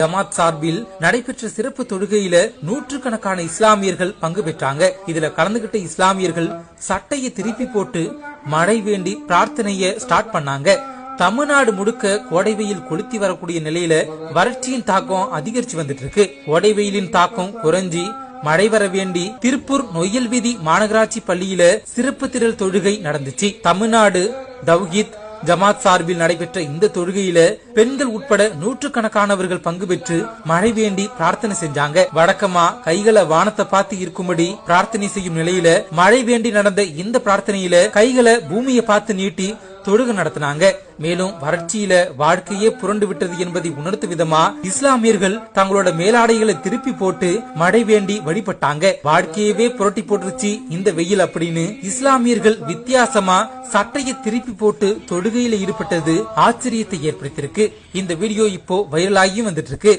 ஜமாத் சார்பில் நடைபெற்ற சிறப்பு தொழுகையில நூற்றுக்கணக்கான இஸ்லாமியர்கள் பங்கு பெற்றாங்க. இதுல கலந்துகிட்ட இஸ்லாமியர்கள் சட்டையை திருப்பி போட்டு மழை வேண்டி பிரார்த்தனைய ஸ்டார்ட் பண்ணாங்க. தமிழ்நாடு முழுக்க கோடை வெயில் கொளுத்தி வரக்கூடிய நிலையில வறட்சியின் தாக்கம் அதிகரிச்சு வந்துட்டு இருக்கு. கோடை வெயிலின் தாக்கம் குறைஞ்சி மழை வர வேண்டி திருப்பூர் நொய்யல் வீதி மாநகராட்சி பள்ளியில சிறப்பு திரள் தொழுகை நடந்துச்சு. தமிழ்நாடு தவ்ஹீத் ஜமாத் சார்பில் நடைபெற்ற இந்த தொழுகையில பெண்கள் உட்பட நூற்றுக்கணக்கானவர்கள் பங்கு பெற்று மழை வேண்டி பிரார்த்தனை செஞ்சாங்க. வழக்கமா கைகளை வானத்தை பார்த்து இருக்கும்படி பிரார்த்தனை செய்யும் நிலையில மழை வேண்டி நடந்த இந்த பிரார்த்தனையில கைகளை பூமியை பார்த்து நீட்டி தொழுகை நடத்தினாங்க. மேலும் வறட்சியில வாழ்க்கையே புரண்டு விட்டது என்பதை உணர்த்தும் விதமா இஸ்லாமியர்கள் தங்களோட மேலாடைகளை திருப்பி போட்டு மழை வேண்டி வழிபட்டாங்க. வாழ்க்கையவே புரட்டி போட்டுருச்சு இந்த வெயில் அப்படின்னு இஸ்லாமியர்கள் வித்தியாசமா சட்டையை திருப்பி போட்டு தொழுகையில ஈடுபட்டது ஆச்சரியத்தை ஏற்படுத்தியிருக்கு. இந்த வீடியோ இப்போ வைரலாகி வந்துட்டு இருக்கு.